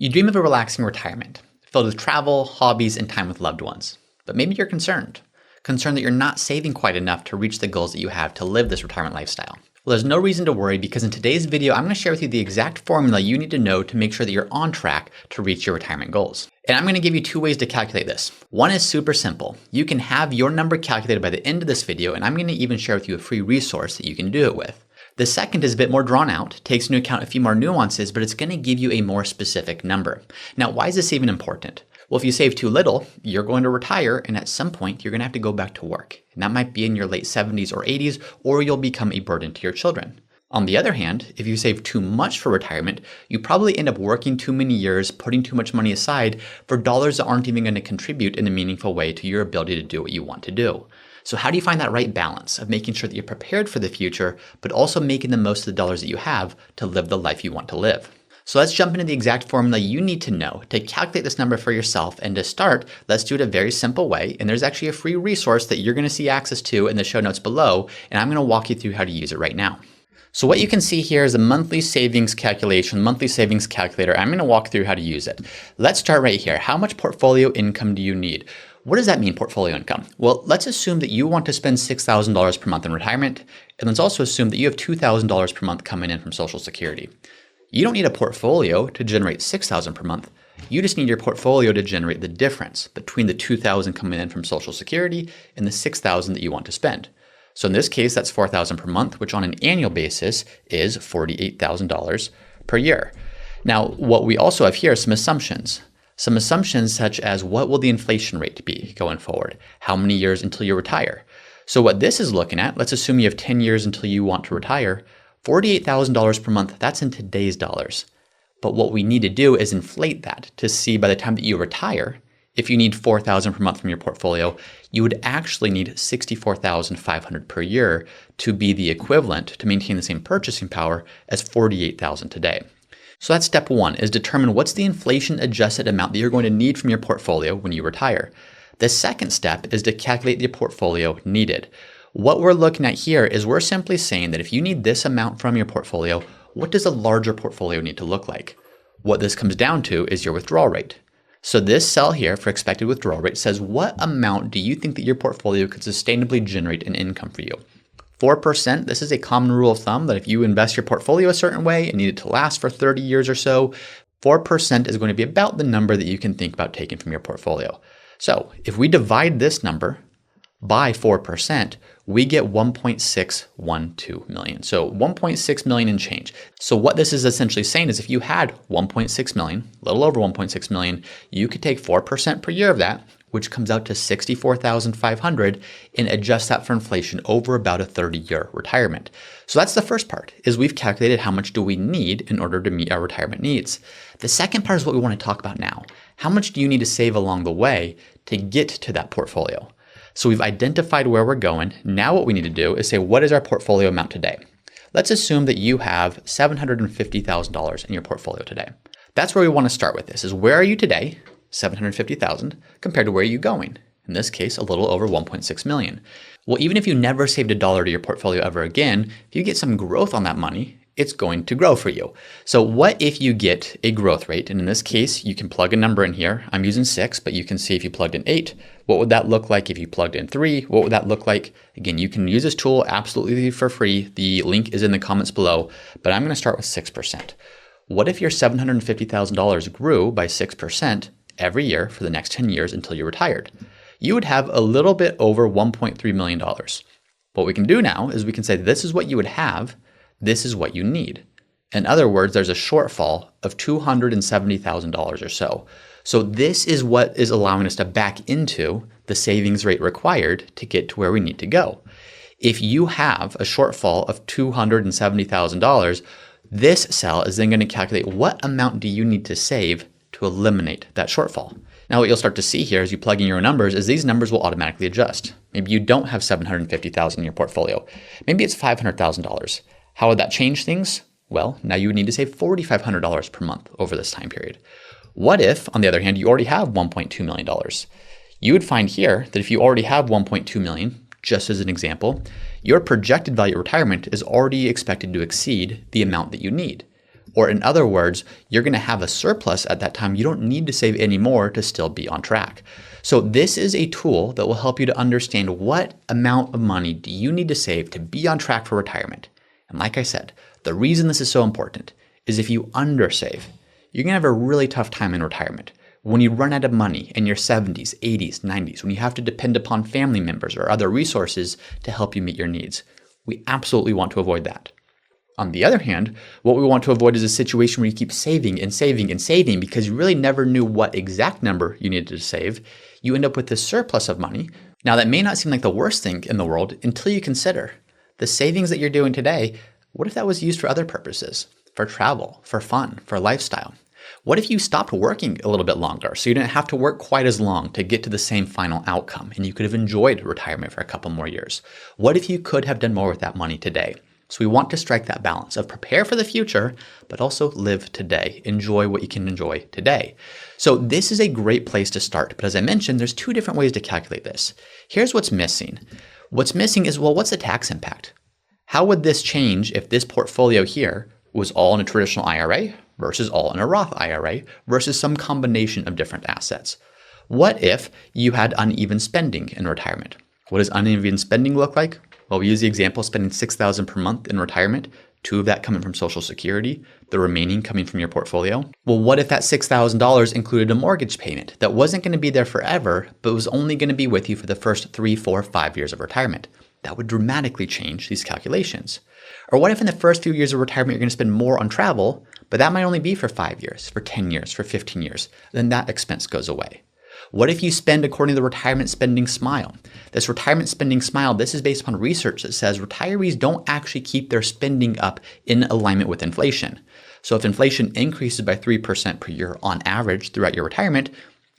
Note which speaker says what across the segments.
Speaker 1: You dream of a relaxing retirement, filled with travel, hobbies, and time with loved ones. But maybe you're concerned that you're not saving quite enough to reach the goals that you have to live this retirement lifestyle. Well, there's no reason to worry because in today's video, I'm going to share with you the exact formula you need to know to make sure that you're on track to reach your retirement goals. And I'm going to give you two ways to calculate this. One is super simple. You can have your number calculated by the end of this video, and I'm going to even share with you a free resource that you can do it with. The second is a bit more drawn out, takes into account a few more nuances, but it's going to give you a more specific number. Now, why is this even important? Well, if you save too little, you're going to retire, and at some point, you're going to have to go back to work. And that might be in your late 70s or 80s, or you'll become a burden to your children. On the other hand, if you save too much for retirement, you probably end up working too many years, putting too much money aside for dollars that aren't even going to contribute in a meaningful way to your ability to do what you want to do. So how do you find that right balance of making sure that you're prepared for the future, but also making the most of the dollars that you have to live the life you want to live? So let's jump into the exact formula you need to know to calculate this number for yourself. And to start, let's do it a very simple way. And there's actually a free resource that you're going to see access to in the show notes below. And I'm going to walk you through how to use it right now. So what you can see here is a monthly savings calculation, monthly savings calculator. I'm going to walk through how to use it. Let's start right here. How much portfolio income do you need? What does that mean, portfolio income? Well, let's assume that you want to spend $6,000 per month in retirement. And let's also assume that you have $2,000 per month coming in from Social Security. You don't need a portfolio to generate $6,000 per month. You just need your portfolio to generate the difference between the $2,000 coming in from Social Security and the $6,000 that you want to spend. So in this case, that's $4,000 per month, which on an annual basis is $48,000 per year. Now, what we also have here are some assumptions. Some assumptions such as what will the inflation rate be going forward? How many years until you retire? So what this is looking at, let's assume you have 10 years until you want to retire, $48,000 per month, that's in today's dollars. But what we need to do is inflate that to see by the time that you retire, if you need $4,000 per month from your portfolio, you would actually need $64,500 per year to be the equivalent to maintain the same purchasing power as $48,000 today. So that's step one, is determine what's the inflation adjusted amount that you're going to need from your portfolio when you retire. The second step is to calculate the portfolio needed. What we're looking at here is we're simply saying that if you need this amount from your portfolio, what does a larger portfolio need to look like? What this comes down to is your withdrawal rate. So this cell here for expected withdrawal rate says what amount do you think that your portfolio could sustainably generate an income for you? 4%, this is a common rule of thumb that if you invest your portfolio a certain way and need it to last for 30 years or so, 4% is going to be about the number that you can think about taking from your portfolio. So if we divide this number by 4%, we get 1.612 million. So 1.6 million and change. So what this is essentially saying is if you had 1.6 million, a little over 1.6 million, you could take 4% per year of that, which comes out to 64,500, and adjust that for inflation over about a 30-year retirement. So that's the first part, is we've calculated how much do we need in order to meet our retirement needs. The second part is what we want to talk about now. How much do you need to save along the way to get to that portfolio? So we've identified where we're going. Now what we need to do is say, what is our portfolio amount today? Let's assume that you have $750,000 in your portfolio today. That's where we want to start with this, is where are you today? 750,000 compared to where are you going? In this case, a little over 1.6 million. Well, even if you never saved a dollar to your portfolio ever again, if you get some growth on that money, it's going to grow for you. So what if you get a growth rate? And in this case, you can plug a number in here. I'm using 6, but you can see if you plugged in 8, what would that look like? If you plugged in 3, what would that look like? Again, you can use this tool absolutely for free. The link is in the comments below, but I'm going to start with 6%. What if your $750,000 grew by 6% every year for the next 10 years until you're retired? You would have a little bit over $1.3 million. What we can do now is we can say this is what you would have, this is what you need. In other words, there's a shortfall of $270,000 or so. So this is what is allowing us to back into the savings rate required to get to where we need to go. If you have a shortfall of $270,000, this cell is then going to calculate what amount do you need to save to eliminate that shortfall. Now what you'll start to see here as you plug in your numbers is these numbers will automatically adjust. Maybe you don't have $750,000 in your portfolio. Maybe it's $500,000. How would that change things? Well, now you would need to save $4,500 per month over this time period. What if, on the other hand, you already have $1.2 million? You would find here that if you already have $1.2 million, just as an example, your projected value of retirement is already expected to exceed the amount that you need. Or in other words, you're going to have a surplus at that time. You don't need to save any more to still be on track. So this is a tool that will help you to understand what amount of money do you need to save to be on track for retirement. And like I said, the reason this is so important is if you undersave, you're going to have a really tough time in retirement. When you run out of money in your 70s, 80s, 90s, when you have to depend upon family members or other resources to help you meet your needs. We absolutely want to avoid that. On the other hand, what we want to avoid is a situation where you keep saving and saving and saving because you really never knew what exact number you needed to save. You end up with this surplus of money. Now, that may not seem like the worst thing in the world until you consider the savings that you're doing today. What if that was used for other purposes? For travel, for fun, for lifestyle? What if you stopped working a little bit longer so you didn't have to work quite as long to get to the same final outcome and you could have enjoyed retirement for a couple more years? What if you could have done more with that money today? So we want to strike that balance of prepare for the future, but also live today. Enjoy what you can enjoy today. So this is a great place to start. But as I mentioned, there's two different ways to calculate this. Here's what's missing. What's missing is, well, what's the tax impact? How would this change if this portfolio here was all in a traditional IRA versus all in a Roth IRA versus some combination of different assets? What if you had uneven spending in retirement? What does uneven spending look like? Well, we use the example of spending $6,000 per month in retirement, 2 of that coming from Social Security, the remaining coming from your portfolio. Well, what if that $6,000 included a mortgage payment that wasn't going to be there forever, but was only going to be with you for the first 3, 4, 5 years of retirement? That would dramatically change these calculations. Or what if in the first few years of retirement, you're going to spend more on travel, but that might only be for 5 years, for 10 years, for 15 years, then that expense goes away. What if you spend according to the retirement spending smile? This retirement spending smile, this is based upon research that says retirees don't actually keep their spending up in alignment with inflation. So if inflation increases by 3% per year on average throughout your retirement,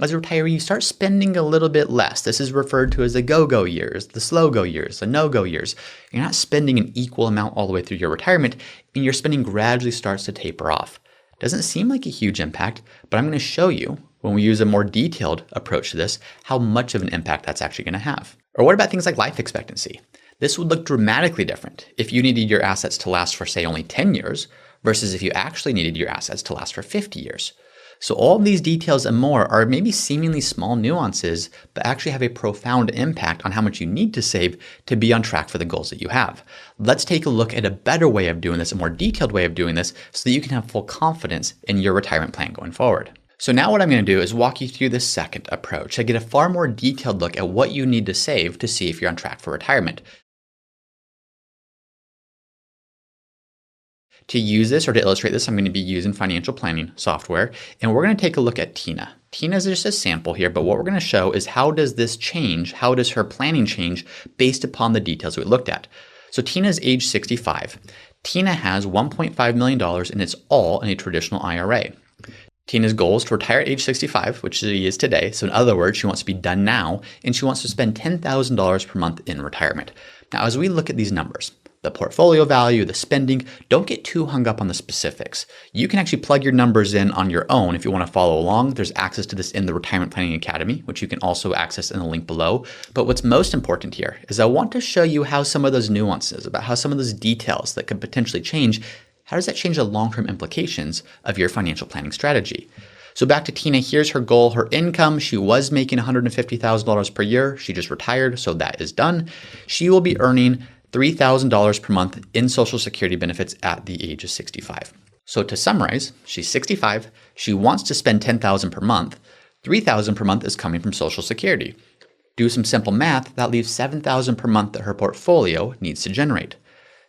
Speaker 1: as a retiree, you start spending a little bit less. This is referred to as the go-go years, the slow-go years, the no-go years. You're not spending an equal amount all the way through your retirement, and your spending gradually starts to taper off. Doesn't seem like a huge impact, but I'm going to show you when we use a more detailed approach to this, how much of an impact that's actually going to have. Or what about things like life expectancy? This would look dramatically different if you needed your assets to last for, say, only 10 years versus if you actually needed your assets to last for 50 years. So all of these details and more are maybe seemingly small nuances, but actually have a profound impact on how much you need to save to be on track for the goals that you have. Let's take a look at a better way of doing this, a more detailed way of doing this, so that you can have full confidence in your retirement plan going forward. So now what I'm going to do is walk you through the second approach to get a far more detailed look at what you need to save to see if you're on track for retirement. To use this or to illustrate this, I'm going to be using financial planning software, and we're going to take a look at Tina. Tina is just a sample here, but what we're going to show is how does this change, how does her planning change based upon the details we looked at. So Tina is age 65. Tina has $1.5 million and it's all in a traditional IRA. Tina's goal is to retire at age 65, which she is today. So in other words, she wants to be done now, and she wants to spend $10,000 per month in retirement. Now, as we look at these numbers, the portfolio value, the spending, don't get too hung up on the specifics. You can actually plug your numbers in on your own if you want to follow along. There's access to this in the Retirement Planning Academy, which you can also access in the link below. But what's most important here is I want to show you how some of those nuances, about how some of those details that could potentially change, how does that change the long-term implications of your financial planning strategy? So back to Tina, here's her goal, her income. She was making $150,000 per year. She just retired, so that is done. She will be earning $3,000 per month in Social Security benefits at the age of 65. So to summarize, she's 65. She wants to spend $10,000 per month. $3,000 per month is coming from Social Security. Do some simple math, that leaves $7,000 per month that her portfolio needs to generate.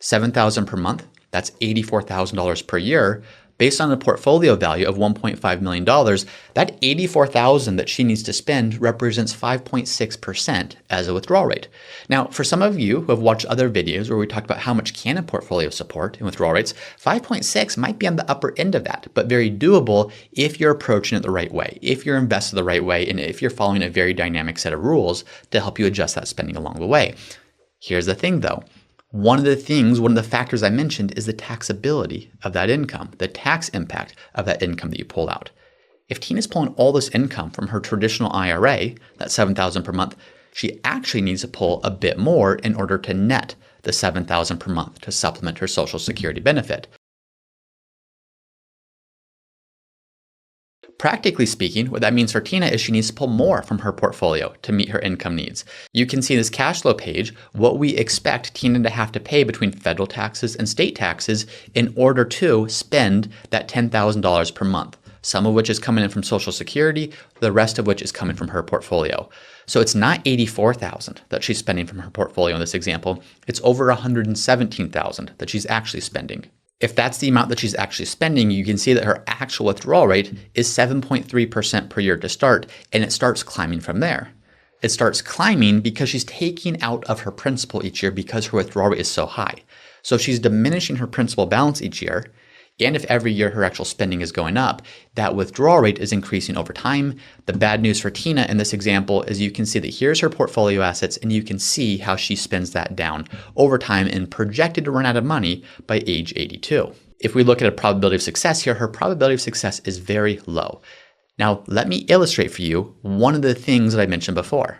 Speaker 1: $7,000 per month, that's $84,000 per year. Based on a portfolio value of $1.5 million, that $84,000 that she needs to spend represents 5.6% as a withdrawal rate. Now, for some of you who have watched other videos where we talked about how much can a portfolio support in withdrawal rates, 5.6 might be on the upper end of that, but very doable if you're approaching it the right way, if you're invested the right way, and if you're following a very dynamic set of rules to help you adjust that spending along the way. Here's the thing though. One of the factors I mentioned is the taxability of that income, the tax impact of that income that you pull out. If Tina's pulling all this income from her traditional IRA, that $7,000 per month, she actually needs to pull a bit more in order to net the $7,000 per month to supplement her Social Security benefit. Practically speaking, what that means for Tina is she needs to pull more from her portfolio to meet her income needs. You can see this cash flow page, what we expect Tina to have to pay between federal taxes and state taxes in order to spend that $10,000 per month, some of which is coming in from Social Security, the rest of which is coming from her portfolio. So it's not $84,000 that she's spending from her portfolio in this example, it's over $117,000 that she's actually spending. If that's the amount that she's actually spending, you can see that her actual withdrawal rate is 7.3% per year to start, and it starts climbing from there. It starts climbing because she's taking out of her principal each year because her withdrawal rate is so high. So if she's diminishing her principal balance each year, and if every year her actual spending is going up, that withdrawal rate is increasing over time. The bad news for Tina in this example is you can see that here's her portfolio assets, and you can see how she spends that down over time and projected to run out of money by age 82. If we look at a probability of success here, her probability of success is very low. Now, let me illustrate for you one of the things that I mentioned before.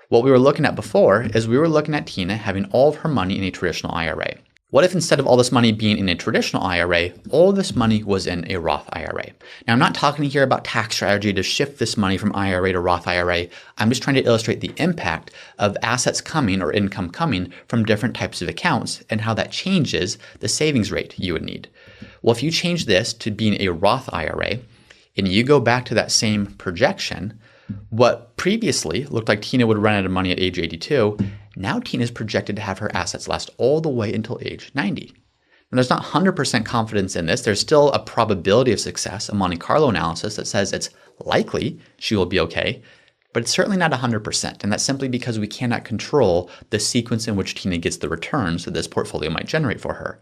Speaker 1: What we were looking at before is we were looking at Tina having all of her money in a traditional IRA. What if instead of all this money being in a traditional IRA, all this money was in a Roth IRA? Now, I'm not talking here about tax strategy to shift this money from IRA to Roth IRA. I'm just trying to illustrate the impact of assets coming or income coming from different types of accounts and how that changes the savings rate you would need. Well, if you change this to being a Roth IRA and you go back to that same projection, what previously looked like Tina would run out of money at age 82, now Tina is projected to have her assets last all the way until age 90. And there's not 100% confidence in this. There's still a probability of success, a Monte Carlo analysis that says it's likely she will be okay, but it's certainly not 100%. And that's simply because we cannot control the sequence in which Tina gets the returns that this portfolio might generate for her.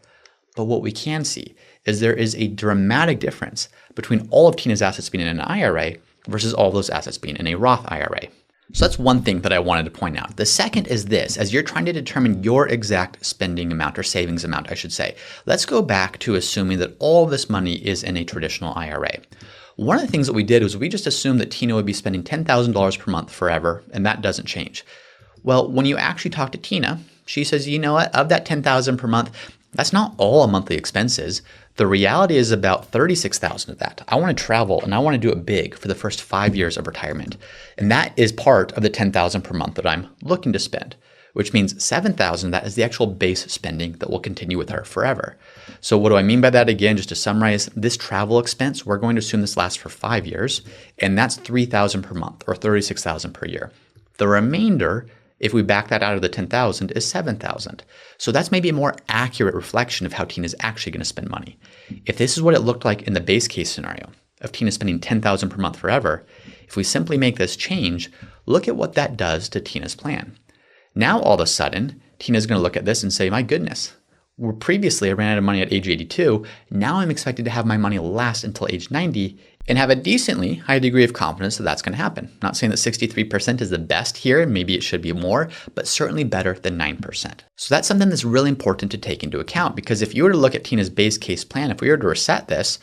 Speaker 1: But what we can see is there is a dramatic difference between all of Tina's assets being in an IRA versus all those assets being in a Roth IRA. So that's one thing that I wanted to point out. The second is this: as you're trying to determine your exact spending amount or savings amount, I should say, let's go back to assuming that all this money is in a traditional IRA. One of the things that we did was we just assumed that Tina would be spending $10,000 per month forever, and that doesn't change. Well, when you actually talk to Tina, she says, you know what, of that $10,000 per month, that's not all monthly expenses. The reality is about $36,000 of that. I want to travel and I want to do it big for the first 5 years of retirement. And that is part of the $10,000 per month that I'm looking to spend, which means $7,000 of that is the actual base spending that will continue with her forever. So what do I mean by that? Again, just to summarize, this travel expense, we're going to assume this lasts for 5 years, and that's $3,000 per month or $36,000 per year. The remainder, if we back that out of the $10,000, is $7,000. So that's maybe a more accurate reflection of how Tina's actually going to spend money. If this is what it looked like in the base case scenario of Tina spending $10,000 per month forever, if we simply make this change, look at what that does to Tina's plan. Now, all of a sudden, Tina's going to look at this and say, my goodness, where previously I ran out of money at age 82, now I'm expected to have my money last until age 90 and have a decently high degree of confidence that that's going to happen. Not saying that 63% is the best here, maybe it should be more, but certainly better than 9%. So that's something that's really important to take into account, because if you were to look at Tina's base case plan, if we were to reset this,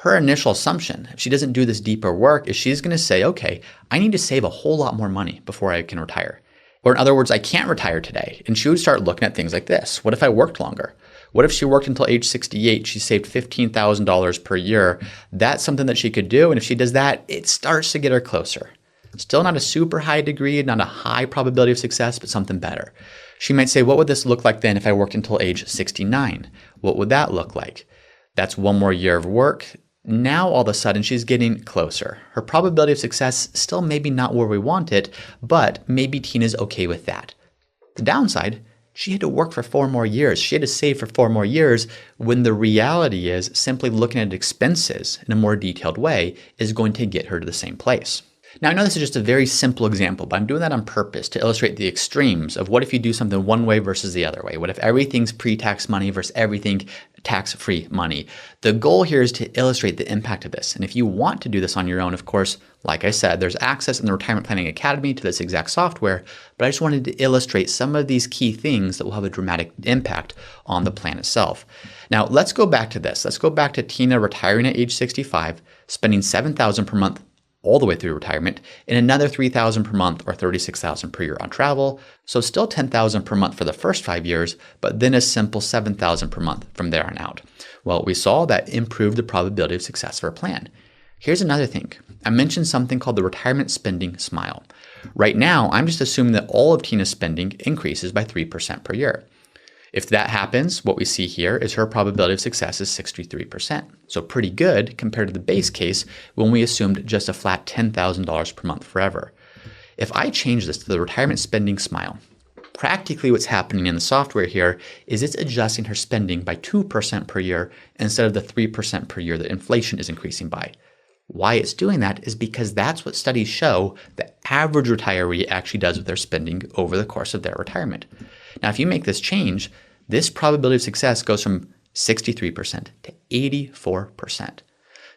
Speaker 1: her initial assumption, if she doesn't do this deeper work, is she's going to say, okay, I need to save a whole lot more money before I can retire. Or in other words, I can't retire today. And she would start looking at things like this. What if I worked longer? What if she worked until age 68? She saved $15,000 per year. That's something that she could do. And if she does that, it starts to get her closer. Still not a super high degree, not a high probability of success, but something better. She might say, what would this look like then if I worked until age 69? What would that look like? That's one more year of work. Now, all of a sudden, she's getting closer. Her probability of success still maybe not where we want it, but maybe Tina's okay with that. The downside, she had to work for 4 more years. She had to save for 4 more years, when the reality is simply looking at expenses in a more detailed way is going to get her to the same place. Now, I know this is just a very simple example, but I'm doing that on purpose to illustrate the extremes of what if you do something one way versus the other way. What if everything's pre-tax money versus everything tax-free money? The goal here is to illustrate the impact of this. And if you want to do this on your own, of course, like I said, there's access in the Retirement Planning Academy to this exact software, but I just wanted to illustrate some of these key things that will have a dramatic impact on the plan itself. Now, let's go back to this. Let's go back to Tina retiring at age 65, spending $7,000 per month all the way through retirement, and another $3,000 per month or $36,000 per year on travel. So still $10,000 per month for the first 5 years, but then a simple $7,000 per month from there on out. Well, we saw that improved the probability of success for a plan. Here's another thing. I mentioned something called the retirement spending smile. Right now, I'm just assuming that all of Tina's spending increases by 3% per year. If that happens, what we see here is her probability of success is 63%. So pretty good compared to the base case when we assumed just a flat $10,000 per month forever. If I change this to the retirement spending smile, practically what's happening in the software here is it's adjusting her spending by 2% per year instead of the 3% per year that inflation is increasing by. Why it's doing that is because that's what studies show the average retiree actually does with their spending over the course of their retirement. Now, if you make this change, this probability of success goes from 63% to 84%.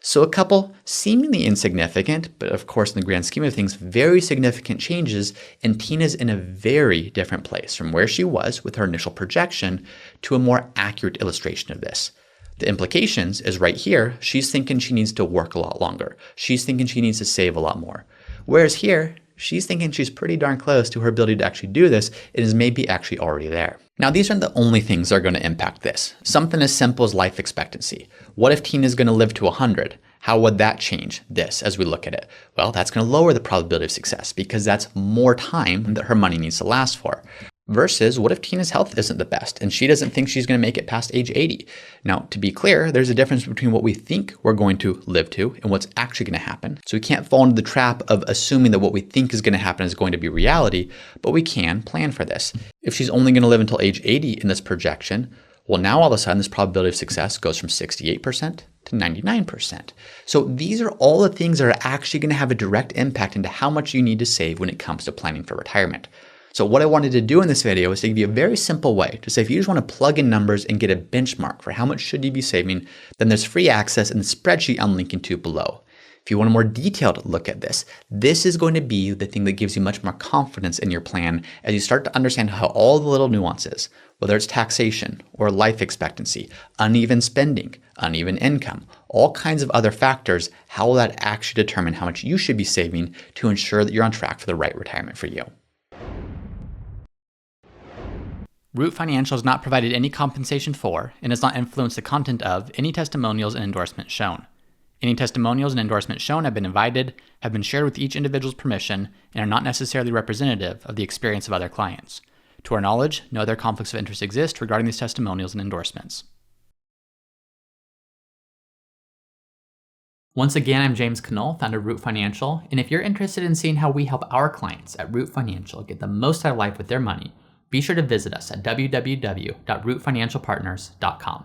Speaker 1: So a couple seemingly insignificant, but of course in the grand scheme of things, very significant changes, and Tina's in a very different place from where she was with her initial projection to a more accurate illustration of this. The implications is right here, she's thinking she needs to work a lot longer. She's thinking she needs to save a lot more. Whereas here, she's thinking she's pretty darn close to her ability to actually do this and is maybe actually already there. Now, these aren't the only things that are going to impact this. Something as simple as life expectancy. What if Tina's going to live to 100? How would that change this as we look at it? Well, that's going to lower the probability of success because that's more time that her money needs to last for. Versus what if Tina's health isn't the best and she doesn't think she's going to make it past age 80? Now, to be clear, there's a difference between what we think we're going to live to and what's actually going to happen. So we can't fall into the trap of assuming that what we think is going to happen is going to be reality, but we can plan for this. If she's only going to live until age 80 in this projection, well, now all of a sudden this probability of success goes from 68% to 99%. So these are all the things that are actually going to have a direct impact into how much you need to save when it comes to planning for retirement. So what I wanted to do in this video is to give you a very simple way to say if you just want to plug in numbers and get a benchmark for how much should you be saving, then there's free access in the spreadsheet I'm linking to below. If you want a more detailed look at this, this is going to be the thing that gives you much more confidence in your plan as you start to understand how all the little nuances, whether it's taxation or life expectancy, uneven spending, uneven income, all kinds of other factors, how will that actually determine how much you should be saving to ensure that you're on track for the right retirement for you. Root Financial has not provided any compensation for and has not influenced the content of any testimonials and endorsements shown. Any testimonials and endorsements shown have been invited, have been shared with each individual's permission, and are not necessarily representative of the experience of other clients. To our knowledge, no other conflicts of interest exist regarding these testimonials and endorsements. Once again, I'm James Knoll, founder of Root Financial, and if you're interested in seeing how we help our clients at Root Financial get the most out of life with their money, be sure to visit us at www.rootfinancialpartners.com.